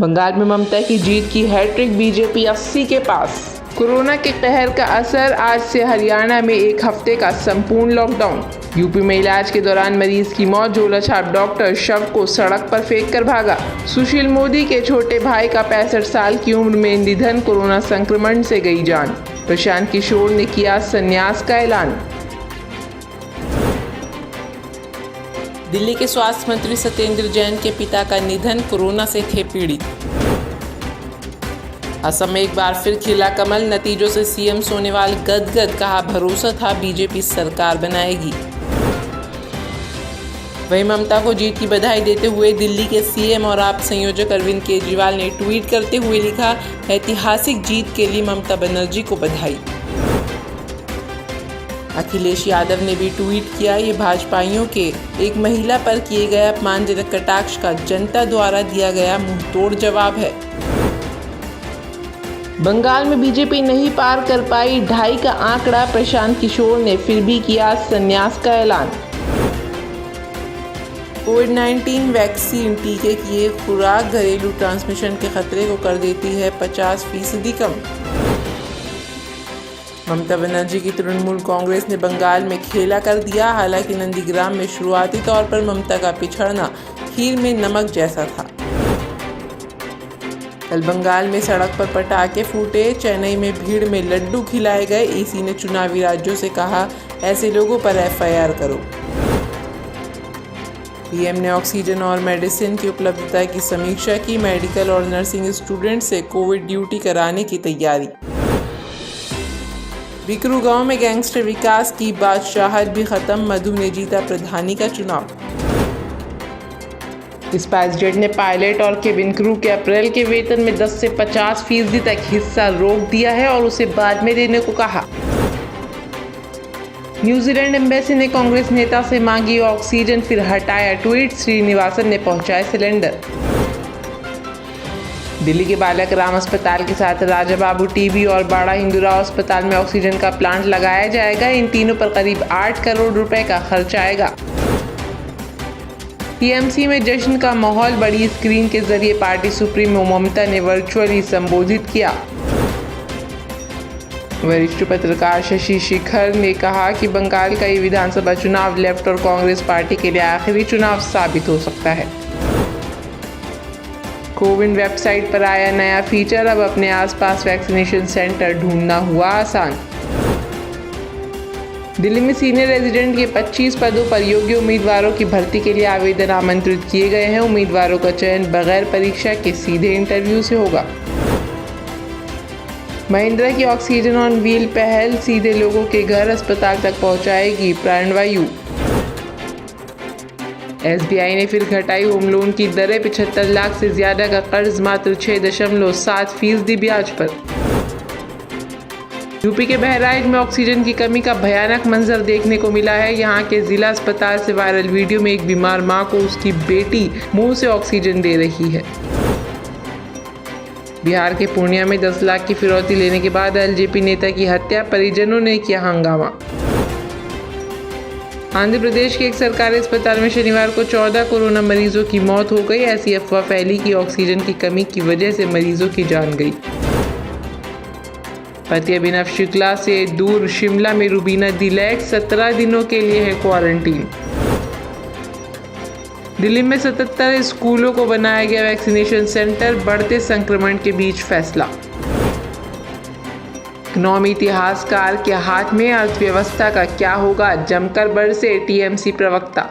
बंगाल में ममता की जीत की हैट्रिक, बीजेपी 80 के पास। कोरोना के कहर का असर, आज से हरियाणा में एक हफ्ते का संपूर्ण लॉकडाउन। यूपी में इलाज के दौरान मरीज की मौत, झोला छाप डॉक्टर शव को सड़क पर फेंक कर भागा। सुशील मोदी के छोटे भाई का 65 साल की उम्र में निधन, कोरोना संक्रमण से गई जान। प्रशांत किशोर ने किया संन्यास का ऐलान। दिल्ली के स्वास्थ्य मंत्री सत्येंद्र जैन के पिता का निधन, कोरोना से थे पीड़ित। असम में एक बार फिर खिला कमल, नतीजों से सीएम सोनोवाल गदगद, कहा भरोसा था बीजेपी सरकार बनाएगी। वहीं ममता को जीत की बधाई देते हुए दिल्ली के सीएम और आप संयोजक अरविंद केजरीवाल ने ट्वीट करते हुए लिखा, ऐतिहासिक जीत के लिए ममता बनर्जी को बधाई। अखिलेश यादव ने भी ट्वीट किया, ये भाजपाइयों के एक महिला पर किए गए अपमानजनक कटाक्ष का जनता द्वारा दिया गया मुंहतोड़ जवाब है। बंगाल में बीजेपी नहीं पार कर पाई 2.5 का आंकड़ा, प्रशांत किशोर ने फिर भी किया संन्यास का ऐलान। कोविड-19 वैक्सीन टीके की एक खुराक घरेलू ट्रांसमिशन के खतरे को कर देती है 50% कम। ममता बनर्जी की तृणमूल कांग्रेस ने बंगाल में खेला कर दिया, हालांकि नंदीग्राम में शुरुआती तौर पर ममता का पिछड़ना खीर में नमक जैसा था। कल बंगाल में सड़क पर पटाखे फूटे, चेन्नई में भीड़ में लड्डू खिलाए गए। ईसी ने चुनावी राज्यों से कहा, ऐसे लोगों पर एफआईआर करो। पीएम ने ऑक्सीजन और मेडिसिन की उपलब्धता की समीक्षा की, मेडिकल और नर्सिंग स्टूडेंट से कोविड ड्यूटी कराने की तैयारी। बिकरू गांव में गैंगस्टर विकास की बादशाहत भी खत्म, मधु ने जीता प्रधानी का चुनाव। स्पाइसजेट ने पायलट और केबिन क्रू के अप्रैल के वेतन में 10 से 50% तक हिस्सा रोक दिया है और उसे बाद में देने को कहा। न्यूजीलैंड एम्बेसी ने कांग्रेस नेता से मांगी ऑक्सीजन, फिर हटाया ट्वीट, श्रीनिवासन ने पहुंचाए सिलेंडर। दिल्ली के बालक राम अस्पताल के साथ राजा बाबू टीबी और बाड़ा हिंदूराव अस्पताल में ऑक्सीजन का प्लांट लगाया जाएगा। इन तीनों पर करीब 8 करोड़ रुपए का खर्च आएगा। टीएमसी में जश्न का माहौल, बड़ी स्क्रीन के जरिए पार्टी सुप्रीमो ममता ने वर्चुअली संबोधित किया। वरिष्ठ पत्रकार शशि शेखर ने कहा कि बंगाल का ये विधानसभा चुनाव लेफ्ट और कांग्रेस पार्टी के लिए आखिरी चुनाव साबित हो सकता है। कोविन वेबसाइट पर आया नया फीचर, अब अपने आसपास वैक्सीनेशन सेंटर ढूंढना हुआ आसान। दिल्ली में सीनियर रेजिडेंट के 25 पदों पर योग्य उम्मीदवारों की भर्ती के लिए आवेदन आमंत्रित किए गए हैं। उम्मीदवारों का चयन बगैर परीक्षा के सीधे इंटरव्यू से होगा। महिंद्रा की ऑक्सीजन ऑन व्हील पहल सीधे लोगों के घर अस्पताल तक पहुंचाएगी प्राणवायु। एसबीआई ने फिर घटाई होम लोन की दरें, 75 लाख से ज्यादा का कर्ज मात्र 6.7% ब्याज पर। यूपी के बहराइच में ऑक्सीजन की कमी का भयानक मंजर देखने को मिला है। यहां के जिला अस्पताल से वायरल वीडियो में एक बीमार मां को उसकी बेटी मुंह से ऑक्सीजन दे रही है। बिहार के पूर्णिया में 10 लाख की फिरौती लेने के बाद एलजेपी नेता की हत्या, परिजनों ने किया हंगामा। आंध्र प्रदेश के एक सरकारी अस्पताल में शनिवार को 14 कोरोना मरीजों की मौत हो गई। ऐसी अफवाह फैली कि ऑक्सीजन की कमी की वजह से मरीजों की जान गई। पति अभिनव शुक्ला से दूर शिमला में रुबीना दिलैक 17 दिनों के लिए है क्वारंटीन। दिल्ली में 77 स्कूलों को बनाया गया वैक्सीनेशन सेंटर, बढ़ते संक्रमण के बीच फैसला। इकोनॉमी इतिहासकार के हाथ में, अर्थव्यवस्था का क्या होगा, जमकर बरसे टीएमसी प्रवक्ता।